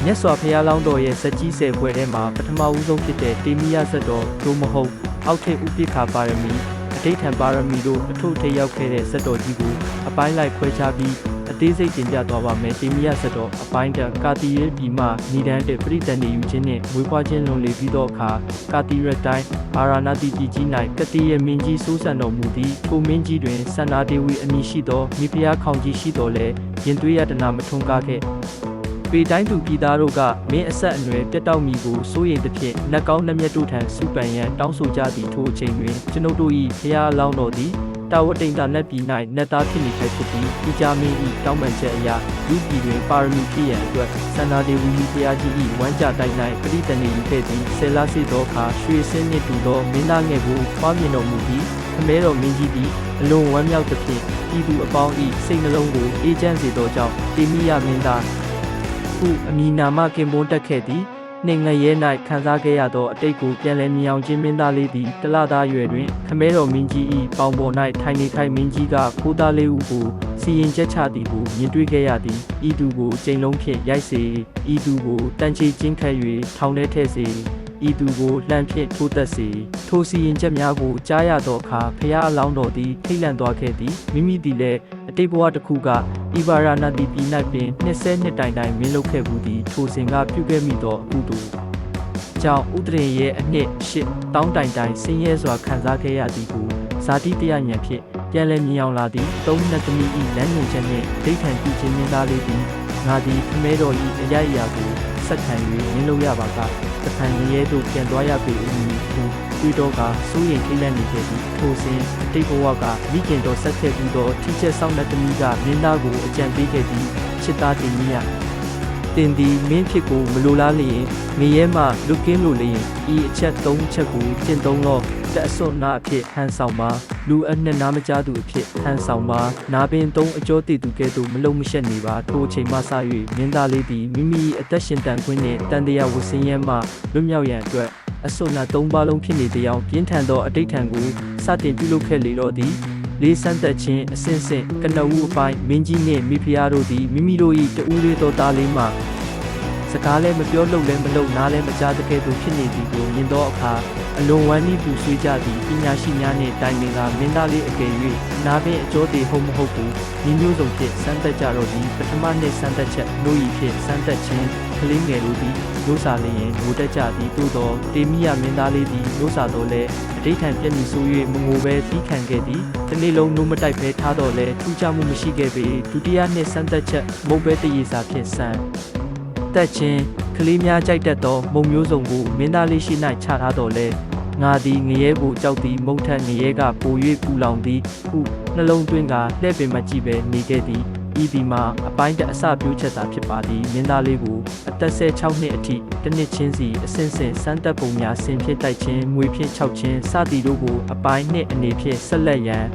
မြတ်စွာဘုရားလောင်းတော်ရဲ့ဇက်ကြီး10ဘွယ်ထဲမှာပထမဦးဆုံးဖြစ်တဲ့တေမိယဇက်တော်ဒို့မဟုတ်အောက်ထစ်ဥပိ္ပခာပါရမီအဋိဌံပါရမီတို့အထုထိပ်ရောက်ခဲ့တဲ့ဇက်တော်ကြီးကိုအပိုင်းလိုက်ခွဲခြားပြီးအသေးစိတ်တင်ပြသွားပါမယ်တေမိယဇက်တော်အပိုင်းတကာတီရဲပြည်မှဏိဒန်းတဲ့ပရိသတ်နေယူခြင်းနှင့်မွေးဖွားခြင်းလွန်လေပြီးသောအခါကာတီရတိုင်းအာရဏတိပြည်ကြီး၌ကတိရဲ့မင်းကြီးစိုးစံတော်မူသည့်ထိုမင်းကြီးတွင်စန္ဒာဒေဝီအမည်ရှိသောမိဖုရားခေါင်ကြီးရှိတော်လဲရင်သွေးရတနာမထွန်းကားခဲ့ပေတိုင်းသူပြည်သားတို့ကမင်းအဆက်အနွယ်ပြတ်တောက်မိကိုစိုးရိမ်သဖြင့်နှက်ကောင်းနှမျက်တို့ထံစုပန်ရန်တောင်းဆိုကြသည့်ထိုအချိန်တွင်ကျွန်ုပ်တို့၏ဖျားအလောင်းတော်သည်တာဝတိန်တာနတ်ပြည်၌နတ်သားဖြစ်နေခဲ့ဖြစ်ပြီးဒီကြမင်း၏တောင်းပန်ချက်အရလူပြည်တွင်ပါရမီပြည့်ရန်အတွက်စန္ဒာဒေဝီဘုရားကြီး၏ဝမ်းကြတိုင်း၌ပရိသတ်နေယူခဲ့သည်ဆယ်လစေသောအခါရွှေစင်းနှင့်တူသောမင်းသားငယ်ကိုဖွားမြင်တော်မူပြီးခမဲတော်မင်းကြီးသည်အလွန်ဝမ်းမြောက်သဖြင့်ပြည်သူအပေါင်း၏စိတ်နှလုံးကိုအေးချမ်းစေသောကြောင့်တေမိယမင်းသားဟုအမည်နာမကင်ပွန်းတက်ခဲ့သည်နှင့်ငရဲ၌ခံစားခဲ့ရသောအတိတ်ကိုပြန်လည်မြင်အောင်ခြင်းမင်းသားလေးသည်တလသားရွယ်တွင်ခမဲတော်မင်းကြီး၏ပေါင်ပေါ်၌ထိုင်နေထိုင်မင်းကြီးကခိုးသားလေးဦးကိုစီရင်ချက်ချသည်ကိုမြင်တွေ့ခဲ့ရသည်ဤသူကိုကျိန်လုံးဖြင့်ရိုက်စေဤသူကိုတန်ချေချင်းခတ်၍ထောင်ထဲထည့်စေဤသူကိုလှမ်းဖြင့်ထိုးသက်စေထိုစီရင်ချက်များကိုကြားရသောအခါဖျားအလောင်းတော်သည်ထိတ်လန့်သွားခဲ့သည်မိမိသည်လည်းအတိတ်ဘဝတစ်ခုကဣဗာရဏတိပြည်၌ပင်20နှစ်တိုင်တိုင်မင်းလုပ်ခဲ့မှုသည်ထိုစဉ်ကပြုခဲ့မိသောအမှုတို့ကြောင့်ဥဒရင်ရဲ့အနှစ်8တောင်းတိုင်တိုင်ဆင်းရဲစွာခံစားခဲ့ရသည်ကိုဇာတိတရားဉာဏ်ဖြင့်ပြန်လည်မြင်အောင်လာသည်သုံးနှစ်သမီး၏လမ်းညွှန်ချက်နှင့်ဒိဋ္ဌံပြုခြင်းမင်းသားလေးသည်ငါသည်ခမဲတော်၏အရာရာကိုဆက်ခံ၍မင်းလုပ်ရပါကတဖန်ရဲတို့ပြန်သွားရပေဦးမည်ဟုတွေ့တော့ကစိုးရင်ခိလန့်နေခဲ့သည်ထိုစဉ်အတိတ်ဘဝကမိခင်တော်ဆက်ခဲ့ပြီးသောထိချက်ဆောင်တဲ့သမီးကမင်းသားကိုအကြံပေးခဲ့ပြီးချစ်သားတင်ကြီးရတင်သည်မင်းဖြစ်ကိုမလိုလားလျင်ငရဲမှလွတ်ကင်းလို့လျင်ဤအချက်၃ချက်ကိုကျင့်သုံးတော့တက်အစွန်းနာအဖြစ်ဟန်ဆောင်ပါလူအနှက်နားမကြားသူအဖြစ်ဟန်ဆောင်ပါနာပင်၃အကျော်တည်သူကဲ့သို့မလုံမရှက်နေပါထိုအချိန်မှစ၍မင်းသားလေးသည်မိမိအသက်ရှင်တန်ခွင့်နှင့်တန်တရားဝဆင်းရဲမှလွတ်မြောက်ရန်အတွက်အစွန်းနာ၃ပါးလုံးဖြစ်နေတဲ့အပြင်းထန်သောအတိတ်ထံကိုစတင်ပြုလုပ်ခဲ့လေတော့သည်လေးစမ်းသက်ခြင်းအစဉ်စဉ်ကနဦးအပိုင်းမင်းကြီးနှင့်မိဖုရားတို့သည်မိမိတို့၏တဦးလေးသောသားလေးမှစကားလည်းမပြောလို့လည်းမလုပ်နားလည်းမကြားတဲ့ကဲ့သို့ဖြစ်နေသည်ကိုမြင်သောအခါအလွန်ဝမ်းနည်းပူဆွေးကြသည့်ပညာရှိများနှင့်တိုင်ပင်ကမင်းသားလေးအကယ်၍နားပင်အကျော်တည်ဟုတ်မဟုတ်ကိုညီမျိုးစုံဖြင့်စမ်းသက်ကြတော့သည်ပထမနှစ်စမ်းသက်ချက်နှိုးဤဖြင့်စမ်းသက်ခြင်းကလေးငယ်တို့သည်လို့စာလျင်ငိုတက်ကြသည်သို့သောတေမိယမင်းသားလေးသည်လို့စာတော့လဲအဋိဌံပြည့်မီဆို၍မငိုပဲပြီးခံခဲ့သည်တစ်နေ့လုံးနှုတ်မတိုက်ပဲထားတော့လဲထူးခြားမှုမရှိခဲ့ပေဒုတိယနှစ်စမ်းသက်ချက်မုတ်ပဲတရေစာဖြင့်စမ်းသက်ခြင်းကလေးများကြိုက်တတ်သောမုံမျိုးစုံကိုမင်းသားလေးရှိ၌ချထားတော်လဲငါသည်ငရဲကိုကြောက်သည်မုတ်ထက်ငရဲကပို၍ပူလောင်သည်ဟုနှလုံးသွင်းကလှည့်ပင်မကြည့်ပဲနေခဲ့သည်ဤဒီမှာအပိုင်းတအစပြိုးချက်သာဖြစ်ပါသည်မင်းသားလေးကိုအသက်16နှစ်အထိတစ်နှစ်ချင်းစီအစဉ်စဉ်စမ်းသက်ပုံများဆင်ဖြစ်တိုက်ခြင်းငွေဖြင့်6ခြင်းစသည်တို့ကိုအပိုင်းနှစ်အနေဖြင့်ဆက်လက်ရန်